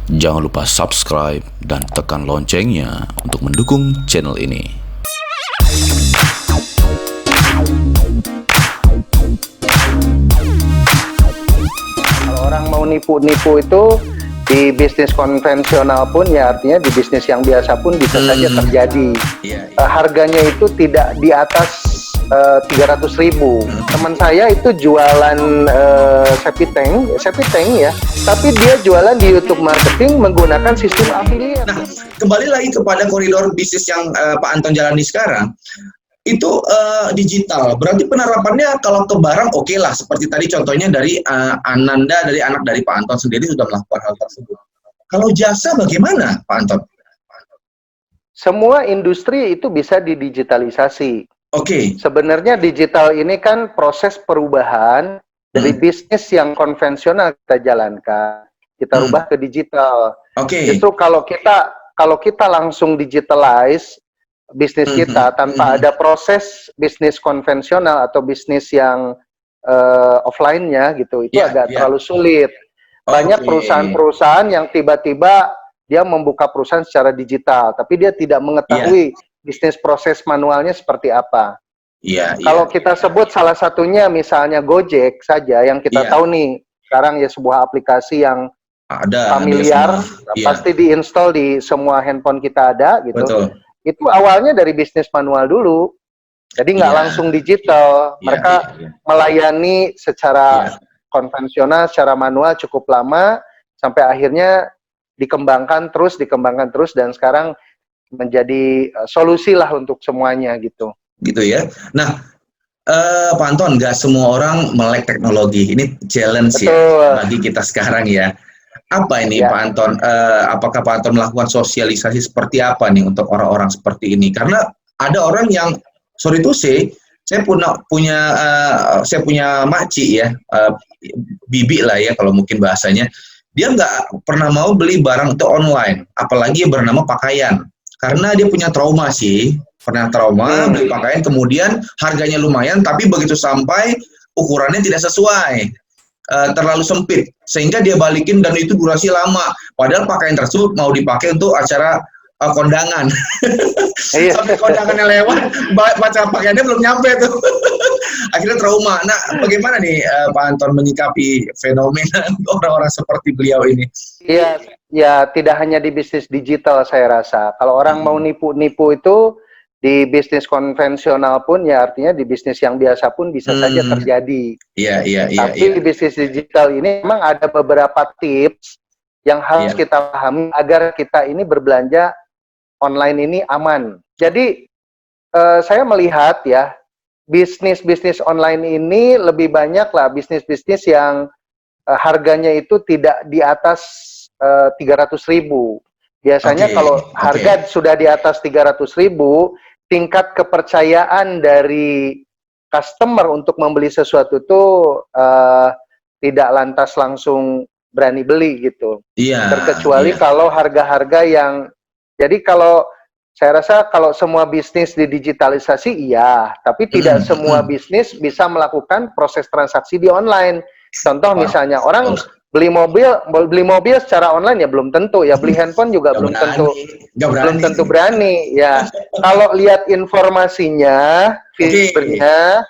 Jangan lupa subscribe dan tekan loncengnya untuk mendukung channel ini. Kalau orang mau nipu-nipu itu di bisnis konvensional pun, ya artinya di bisnis yang biasa pun bisa saja terjadi. Harganya itu tidak di atas 300.000. Teman saya itu jualan septic tank ya, tapi dia jualan di YouTube Marketing menggunakan sistem affiliate. Nah, kembali lagi kepada koridor bisnis yang Pak Anton jalani sekarang, itu digital. Berarti penerapannya kalau ke barang oke lah, seperti tadi contohnya dari Ananda, dari anak dari Pak Anton sendiri sudah melakukan hal tersebut. Kalau jasa bagaimana, Pak Anton? Semua industri itu bisa didigitalisasi. Oke. Sebenarnya digital ini kan proses perubahan dari bisnis yang konvensional kita jalankan, kita rubah ke digital. Justru kalau kita langsung digitalize bisnis kita tanpa ada proses bisnis konvensional atau bisnis yang offline-nya gitu, itu agak terlalu sulit. Banyak perusahaan-perusahaan yang tiba-tiba dia membuka perusahaan secara digital, tapi dia tidak mengetahui bisnis proses manualnya seperti apa. Kalau kita sebut salah satunya misalnya Gojek saja, yang kita tahu nih sekarang ya sebuah aplikasi yang ada familiar, pasti diinstal di semua handphone kita ada gitu. Betul. Itu awalnya dari bisnis manual dulu, jadi nggak langsung digital. Mereka melayani secara konvensional, secara manual cukup lama, sampai akhirnya dikembangkan terus, dan sekarang menjadi solusi lah untuk semuanya gitu. Gitu ya. Nah, Pak Anton, nggak semua orang melek teknologi. Ini challenge ya bagi kita sekarang ya. Apa ini Pak Anton? Apakah Pak Anton melakukan sosialisasi seperti apa nih untuk orang-orang seperti ini? Karena ada orang yang, sorry to say, saya punya makci ya, bibi lah ya kalau mungkin bahasanya. Dia nggak pernah mau beli barang itu online, apalagi yang bernama pakaian. Karena dia punya trauma sih, pernah trauma beli pakaian, kemudian harganya lumayan, tapi begitu sampai ukurannya tidak sesuai, terlalu sempit, sehingga dia balikin dan itu durasi lama. Padahal pakaian tersebut mau dipakai untuk acara kondangan. Sampai kondangannya lewat, baca pakaiannya belum nyampe tuh. Akhirnya trauma. Nah, bagaimana nih Pak Anton menyikapi fenomena orang-orang seperti beliau ini? Iya, ya tidak hanya di bisnis digital saya rasa. Kalau orang mau nipu-nipu itu di bisnis konvensional pun, ya artinya di bisnis yang biasa pun bisa saja terjadi. Tapi di bisnis digital ini memang ada beberapa tips yang harus kita pahami agar kita ini berbelanja online ini aman. Jadi saya melihat ya, bisnis online ini lebih banyak lah bisnis-bisnis yang harganya itu tidak di atas 300.000. Biasanya kalau harga sudah di atas 300.000, tingkat kepercayaan dari customer untuk membeli sesuatu itu tidak lantas langsung berani beli gitu. Terkecuali kalau harga-harga yang, jadi kalau saya rasa kalau semua bisnis didigitalisasi iya, tapi tidak semua bisnis bisa melakukan proses transaksi di online. Contoh misalnya orang beli mobil secara online ya belum tentu, ya beli handphone juga belum tentu berani ya. Kalau lihat informasinya, fiturnya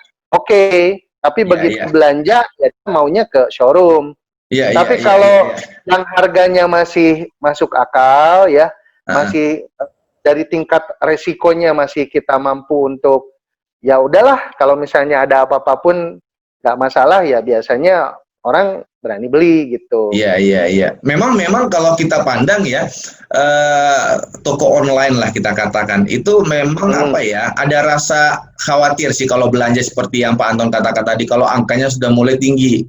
tapi begitu belanja ya maunya ke showroom. Tapi kalau yang harganya masih masuk akal ya, masih dari tingkat resikonya masih kita mampu untuk, ya udahlah, kalau misalnya ada apa-apa pun nggak masalah, ya biasanya orang berani beli gitu. Iya. Memang kalau kita pandang ya, toko online lah kita katakan, itu memang apa ya, ada rasa khawatir sih kalau belanja seperti yang Pak Anton katakan tadi, kalau angkanya sudah mulai tinggi.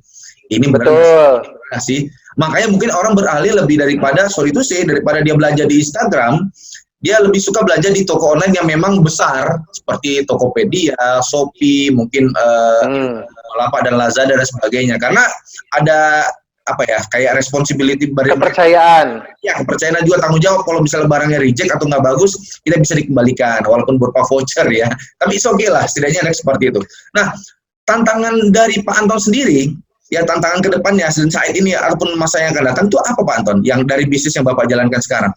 Ini betul sih. Makanya mungkin orang beralih lebih daripada, sorry to say, daripada dia belanja di Instagram, dia lebih suka belanja di toko online yang memang besar, seperti Tokopedia, Shopee, mungkin Lapak dan Lazada dan sebagainya. Karena ada apa ya, kayak responsibility kepercayaan. Ya, kepercayaan juga, tanggung jawab. Kalau misalnya barangnya reject atau nggak bagus, kita bisa dikembalikan, walaupun berupa voucher ya. Tapi it's okay lah, setidaknya ada seperti itu. Nah, tantangan dari Pak Anton sendiri, ya tantangan ke depannya saat ini ataupun masa yang akan datang itu apa Pak Anton? Yang dari bisnis yang Bapak jalankan sekarang?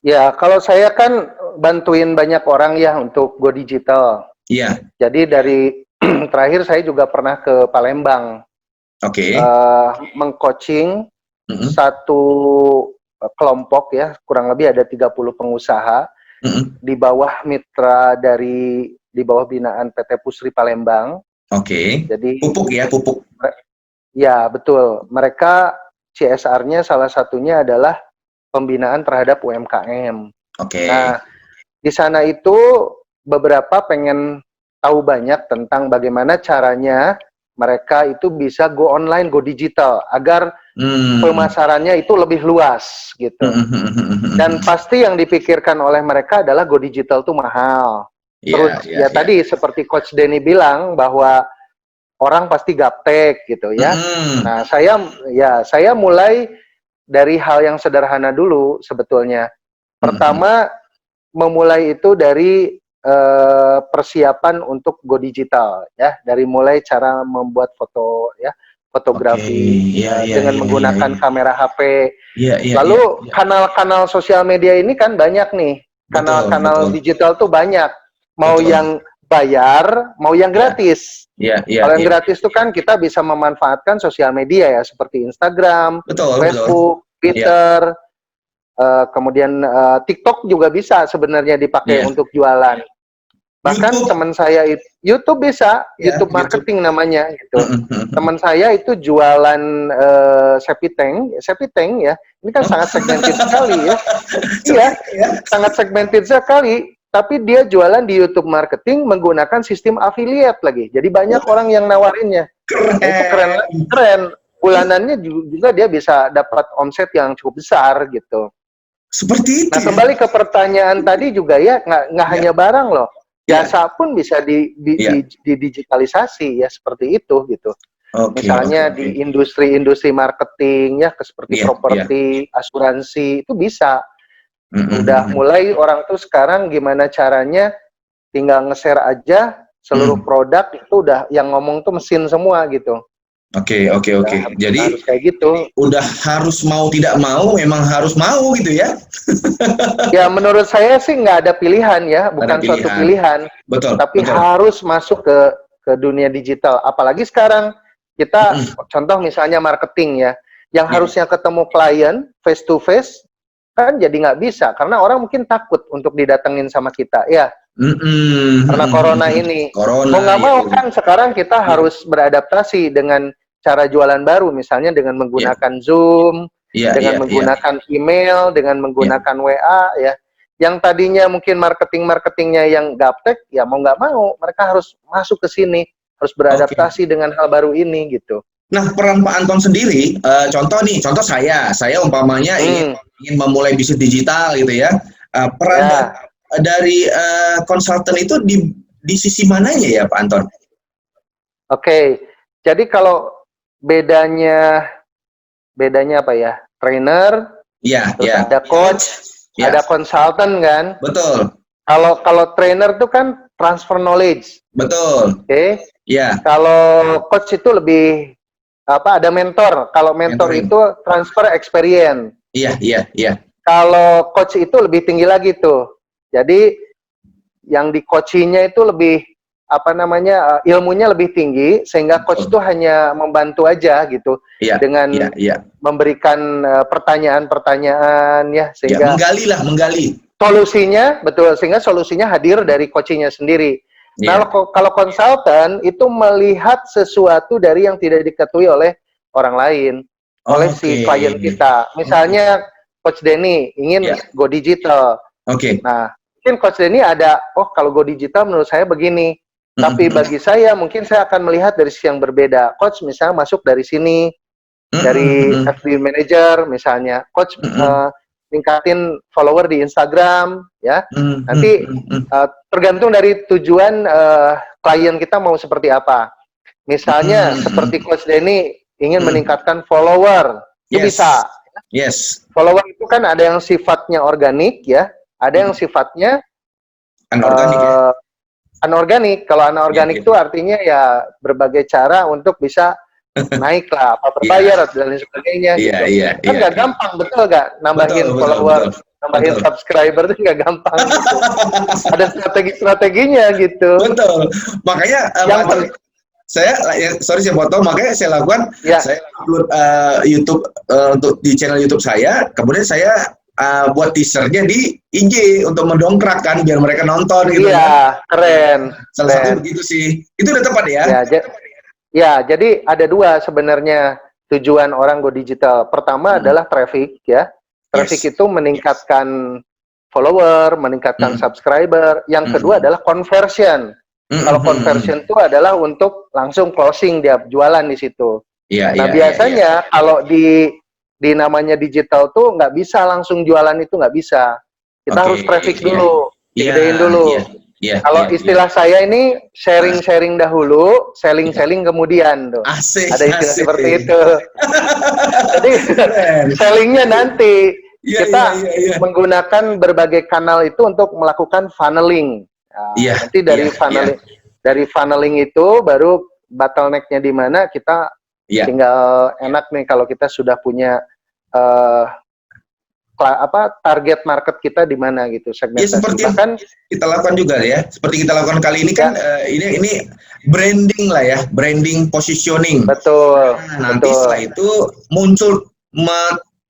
Ya, kalau saya kan bantuin banyak orang ya untuk go digital. Iya. Jadi dari terakhir saya juga pernah ke Palembang. Oke. Mengcoaching satu kelompok ya, kurang lebih ada 30 pengusaha di bawah mitra di bawah binaan PT Pusri Palembang. Oke. Jadi pupuk ya, pupuk. Ya, betul. Mereka CSR-nya salah satunya adalah pembinaan terhadap UMKM. Oke. Nah, di sana itu beberapa pengen tahu banyak tentang bagaimana caranya mereka itu bisa go online, go digital, agar pemasarannya itu lebih luas gitu. Dan pasti yang dipikirkan oleh mereka adalah go digital itu mahal. Terus tadi seperti Coach Denny bilang bahwa orang pasti gaptek gitu ya. Nah, saya mulai dari hal yang sederhana dulu sebetulnya. Pertama, memulai itu dari persiapan untuk go digital ya, dari mulai cara membuat foto ya, fotografi dengan menggunakan kamera HP. Lalu kanal-kanal sosial media ini kan banyak nih, kanal-kanal digital tuh banyak. Mau yang bayar, mau yang gratis. Kalau yang gratis itu kan kita bisa memanfaatkan sosial media ya, seperti Instagram, Facebook, Twitter, kemudian TikTok juga bisa sebenarnya dipakai untuk jualan. Bahkan teman saya itu YouTube bisa, YouTube marketing namanya gitu. Teman saya itu jualan septic tank ya. Ini kan sangat segmented sekali ya. Iya, sangat segmented sekali. Tapi dia jualan di YouTube marketing menggunakan sistem affiliate lagi. Jadi banyak orang yang nawarinnya. Itu keren. Bulanannya juga dia bisa dapat omset yang cukup besar gitu. Seperti itu. Nah, kembali ke pertanyaan tadi juga ya, nggak hanya barang loh. Jasa pun bisa digitalisasi ya, seperti itu gitu. Misalnya di industri marketing ya, seperti properti, asuransi, itu bisa. Udah mulai orang tuh sekarang gimana caranya tinggal nge-share aja seluruh produk itu udah yang ngomong tuh mesin semua gitu. Oke. Jadi harus kayak gitu. Udah harus mau tidak mau, memang harus mau gitu ya. Ya menurut saya sih nggak ada pilihan ya, bukan suatu pilihan. Betul. Tapi harus masuk ke dunia digital. Apalagi sekarang kita contoh misalnya marketing ya, yang harusnya ketemu klien face to face kan jadi nggak bisa karena orang mungkin takut untuk didatengin sama kita ya. Karena corona ini. Mau nggak mau kan sekarang kita harus beradaptasi dengan cara jualan baru, misalnya dengan menggunakan Zoom, dengan menggunakan email, dengan menggunakan WA ya. Yang tadinya mungkin marketingnya yang gaptek, ya mau nggak mau mereka harus masuk ke sini, harus beradaptasi dengan hal baru ini gitu. Nah, peran Pak Anton sendiri, contoh saya umpamanya ingin memulai bisnis digital gitu ya. Peran dari konsultan itu di sisi mananya ya Pak Anton? Oke, jadi kalau bedanya apa ya? Trainer, ada coach, ada konsultan kan? Betul. Kalau trainer itu kan transfer knowledge. Betul. Oke. Kalau coach itu lebih ada mentor. Kalau mentor itu transfer experience. Iya. Kalau coach itu lebih tinggi lagi tuh. Jadi yang di coachingnya itu lebih ilmunya lebih tinggi sehingga coach itu hanya membantu aja gitu dengan memberikan pertanyaan-pertanyaan ya sehingga menggali solusinya sehingga solusinya hadir dari coachingnya sendiri. Nah, kalau konsultan itu melihat sesuatu dari yang tidak diketahui oleh orang lain, oleh si klien kita. Misalnya Coach Denny ingin go digital. Nah, mungkin Coach Denny ada, kalau go digital menurut saya begini. Tapi bagi saya mungkin saya akan melihat dari sisi yang berbeda. Coach misalnya masuk dari sini, dari FB Manager misalnya. Coach tingkatin follower di Instagram ya. Nanti tergantung dari tujuan klien kita mau seperti apa. Misalnya seperti Coach Denny ingin meningkatkan follower, itu bisa. Follower itu kan ada yang sifatnya organik ya, ada yang sifatnya anorganik. Kalau anorganik itu artinya ya berbagai cara untuk bisa naik lah, apa berbayar dan lain sebagainya. Iya, gitu. iya, Kan nggak gampang, betul nggak? Nambahin follower, nambahin subscriber itu nggak gampang. Gitu. Ada strategi-strateginya gitu. Betul. Makanya saya sorry saya potong, makanya saya lakukan saya upload YouTube untuk di channel YouTube saya, kemudian saya buat teasernya di IG untuk mendongkrak kan biar mereka nonton gitu. Iya, kan? Keren. Salah satu begitu sih. Itu udah tepat ya? Ya, jadi ada dua sebenarnya tujuan orang go digital. Pertama adalah traffic ya. Traffic itu meningkatkan follower, meningkatkan subscriber. Yang kedua adalah conversion. Kalau conversion itu adalah untuk langsung closing dia jualan di situ. Nah biasanya kalau di namanya digital tuh nggak bisa langsung jualan, itu nggak bisa. Kita harus traffic dulu, gedein dulu. Kalau istilah saya ini sharing dahulu, selling kemudian tuh. Ada istilah seperti itu. Jadi sellingnya nanti. Kita menggunakan berbagai kanal itu untuk melakukan funneling. Nah, nanti dari funneling itu baru bottleneck-nya di mana, kita tinggal enak nih kalau kita sudah punya target market kita di mana gitu, segmentasi. Seperti bahkan kita lakukan juga ya, seperti kita lakukan kali ini kan ini branding lah ya, branding positioning. Betul. Nanti setelah itu muncul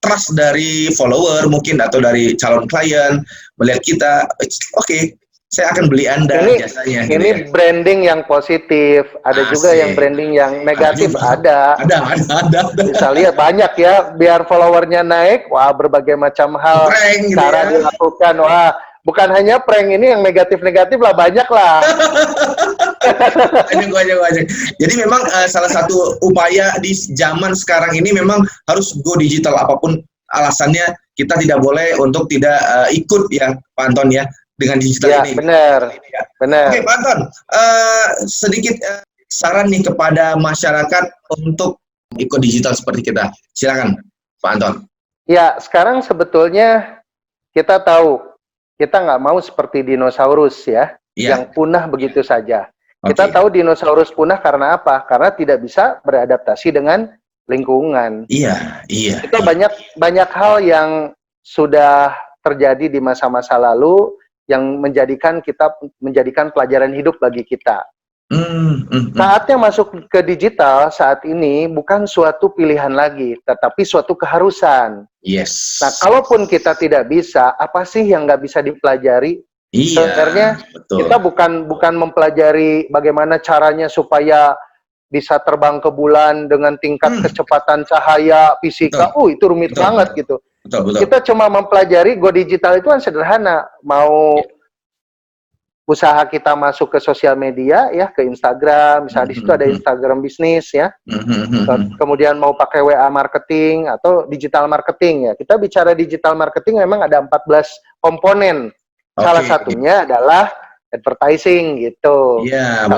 trust dari follower mungkin atau dari calon klien melihat kita, oke, saya akan beli Anda jasanya. Ini branding yang positif, ada juga yang branding yang negatif, ada. Bisa lihat banyak ya, biar followernya naik, wah berbagai macam hal prank, cara dilakukan, wah bukan hanya prank, ini yang negatif-negatif lah, banyak lah. banyak. Jadi memang salah satu upaya di zaman sekarang ini memang harus go digital, apapun alasannya kita tidak boleh untuk tidak ikut ya Pak Anton ya dengan digital ini. Benar. Oke Pak Anton, sedikit saran nih kepada masyarakat untuk ikut digital seperti kita. Silakan Pak Anton. Ya, sekarang sebetulnya kita tahu kita nggak mau seperti dinosaurus ya, yang punah begitu saja. Kita tahu dinosaurus punah karena apa? Karena tidak bisa beradaptasi dengan lingkungan. Itu banyak hal yang sudah terjadi di masa-masa lalu yang menjadikan pelajaran hidup bagi kita. Saatnya masuk ke digital saat ini bukan suatu pilihan lagi, tetapi suatu keharusan. Nah, kalaupun kita tidak bisa, apa sih yang nggak bisa dipelajari? Sebenarnya kita bukan mempelajari bagaimana caranya supaya bisa terbang ke bulan dengan tingkat kecepatan cahaya, fisika. Itu rumit banget gitu. Kita cuma mempelajari go digital itu kan sederhana. Mau usaha kita masuk ke sosial media ya, ke Instagram, misalnya di situ ada Instagram bisnis ya. Kemudian mau pakai WA marketing atau digital marketing ya. Kita bicara digital marketing memang ada 14 komponen. Salah satunya adalah advertising gitu. Iya,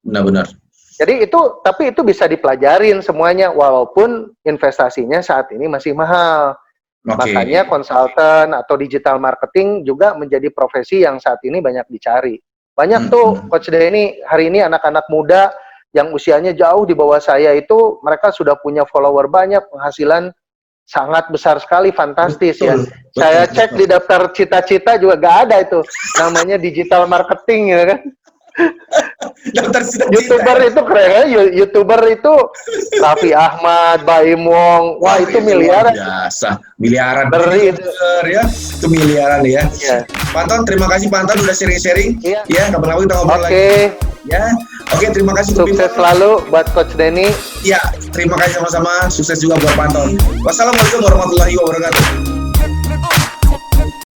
benar. Jadi tapi itu bisa dipelajarin semuanya, walaupun investasinya saat ini masih mahal. Makanya konsultan atau digital marketing juga menjadi profesi yang saat ini banyak dicari. Banyak tuh Coach Denny hari ini anak-anak muda yang usianya jauh di bawah saya itu, mereka sudah punya follower banyak, penghasilan sangat besar sekali, fantastis ya. Saya cek di daftar cita-cita juga gak ada itu, namanya digital marketing ya kan. YouTuber itu keren ya, YouTuber itu Raffi Ahmad, Baim Wong, wah itu miliaran. Miliaran ya, itu miliaran ya. Pak Anton, terima kasih Pak Anton udah sharing-sharing. Ya, kapan-kapan kita ngobrol lagi. Ya, oke, terima kasih. Sukses selalu buat Coach Denny. Ya, terima kasih sama-sama. Sukses juga buat Pak Anton. Wassalamualaikum warahmatullahi wabarakatuh.